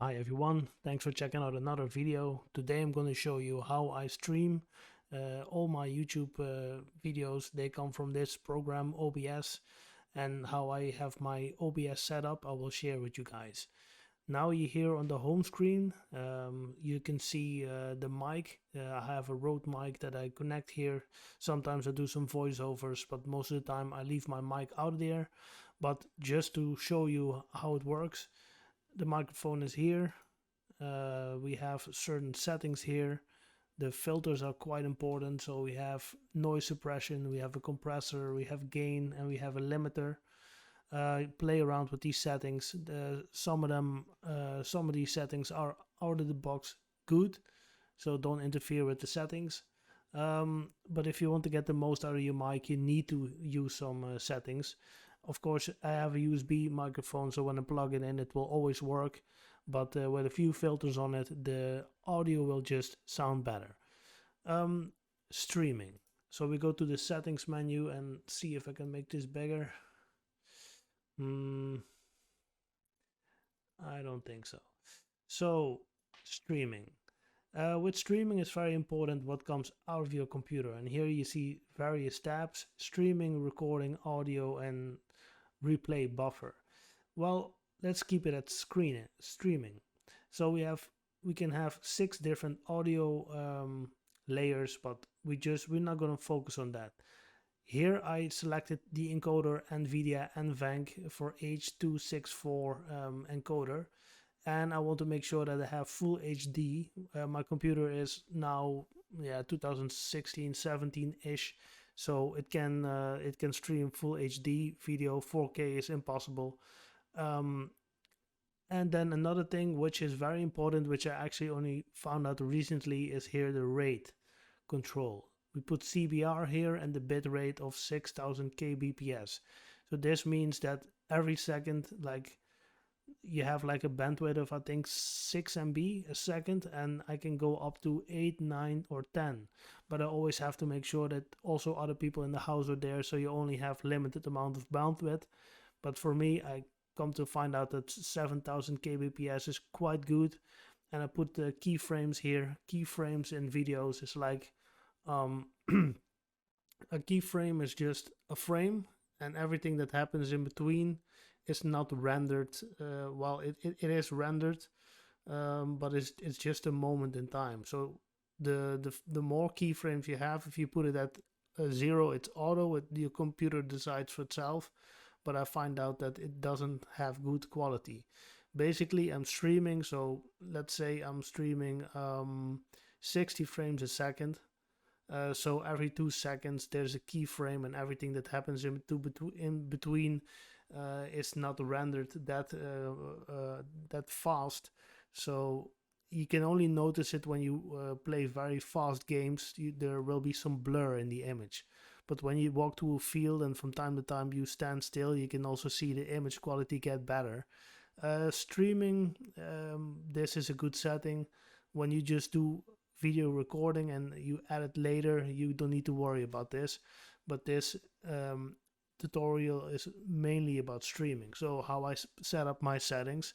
Hi everyone, thanks for checking out another video. Today I'm going to show you how I stream all my YouTube videos. They come from this program OBS, and how I have my OBS set up I will share with you guys. Now you here on the home screen, you can see the mic. I have a Rode mic that I connect here. Sometimes I do some voiceovers, but most of the time I leave my mic out there. But just to show you how it works, the microphone is here. We have certain settings here. The filters are quite important, so we have noise suppression, we have a compressor, we have gain, and we have a limiter. Play around with these settings. Some of these settings are out of the box good, so don't interfere with the settings. But if you want to get the most out of your mic, you need to use some settings. Of course, I have a USB microphone, so when I plug it in, it will always work. But with a few filters on it, the audio will just sound better. Streaming. So we go to the settings menu and see if I can make this bigger. I don't think so. So, streaming. With streaming, it's very important what comes out of your computer. And here you see various tabs: streaming, recording, audio, and replay buffer. Well, let's keep it at streaming. So we can have 6 different audio layers, but we're not going to focus on that. Here I selected the encoder NVIDIA NVENC for H.264 encoder, and I want to make sure that I have full HD. My computer is now 2016-17-ish, so it can stream full HD video. 4K is impossible. And then another thing which is very important, which I actually only found out recently, is here the rate control. We put CBR here and the bit rate of 6000 kbps. So this means that every second, like, you have like a bandwidth of I think 6 MB a second, and I can go up to 8, 9 or 10. But I always have to make sure that also other people in the house are there, so you only have limited amount of bandwidth. But for me, I come to find out that 7000 kbps is quite good. And I put the keyframes here. Keyframes in videos is like a keyframe is just a frame, and everything that happens in between is not rendered. Well, it is rendered, but it's just a moment in time. So the more keyframes you have, if you put it at 0, it's auto. Your computer decides for itself. But I find out that it doesn't have good quality. Basically, I'm streaming, so let's say I'm streaming 60 frames a second. So every 2 seconds there's a keyframe, and everything that happens in between is not rendered that fast. So you can only notice it when you play very fast games. There will be some blur in the image. But when you walk to a field and from time to time you stand still, you can also see the image quality get better. Streaming, this is a good setting. When you just do video recording and you edit later, you don't need to worry about this. But this tutorial is mainly about streaming. So how I set up my settings.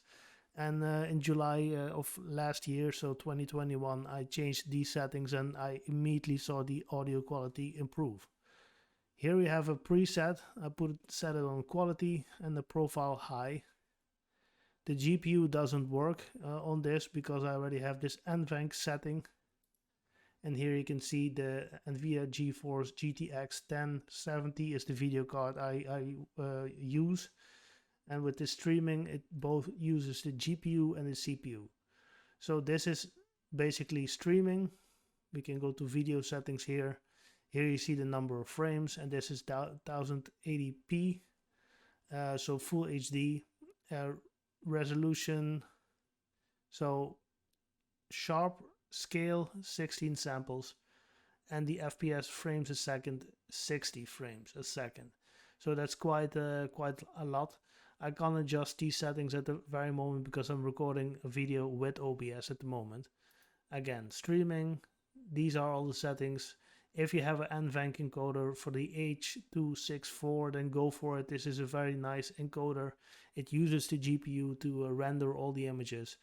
And in July of last year, so 2021, I changed these settings and I immediately saw the audio quality improve. Here we have a preset. I set it on quality and the profile high. The GPU doesn't work on this because I already have this NVENC setting. And here you can see the NVIDIA GeForce GTX 1070 is the video card I use. And with the streaming, it both uses the GPU and the CPU. So this is basically streaming. We can go to video settings here. Here you see the number of frames, and this is 1080p, so full HD. Resolution, so sharp scale 16 samples, and the FPS frames a second 60 frames a second. So that's quite a lot. I can't adjust these settings at the very moment because I'm recording a video with OBS at the moment. Again, streaming, these are all the settings. If you have an NVENC encoder for the H.264, then go for it. This is a very nice encoder. It uses the GPU to render all the images.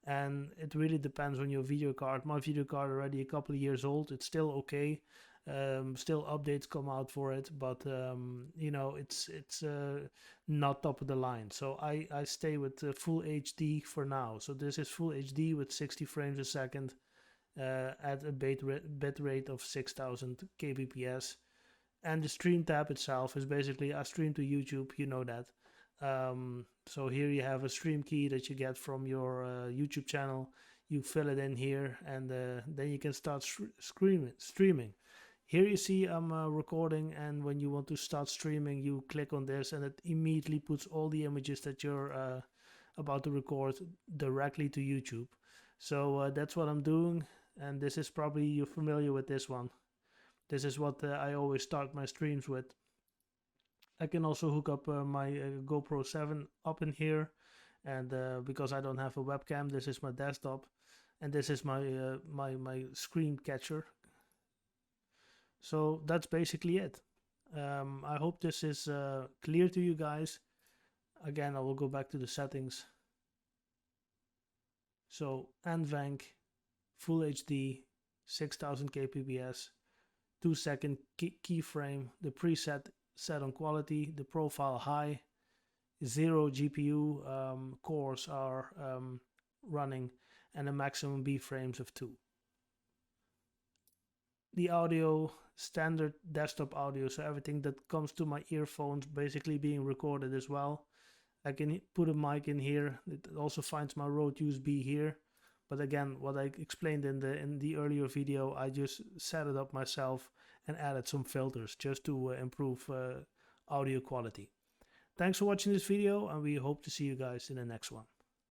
and it really depends on your video card. My video card already a couple of years old. It's still okay. Still updates come out for it, but you know, it's not top of the line. So I stay with full HD for now. So this is full HD with 60 frames a second at a bit rate of 6000 kbps. And the stream tab itself is basically I stream to YouTube, you know that. So here you have a stream key that you get from your YouTube channel. You fill it in here, and then you can start streaming. Here you see I'm recording, and when you want to start streaming, you click on this, and it immediately puts all the images that you're about to record directly to YouTube. So that's what I'm doing, and this is probably you're familiar with this one. This is what I always start my streams with. I can also hook up my GoPro 7 up in here, and because I don't have a webcam, this is my desktop, and this is my my screen catcher. So that's basically it. I hope this is clear to you guys. Again, I will go back to the settings. So NVENC, Full HD, 6000 kbps, 2-second keyframe, the preset set on quality, the profile high, 0 GPU cores are running, and a maximum B frames of 2. The audio, standard desktop audio, so everything that comes to my earphones basically being recorded as well. I can put a mic in here. It also finds my Rode USB here. But again, what I explained in the earlier video, I just set it up myself and added some filters just to improve audio quality. Thanks for watching this video, and we hope to see you guys in the next one.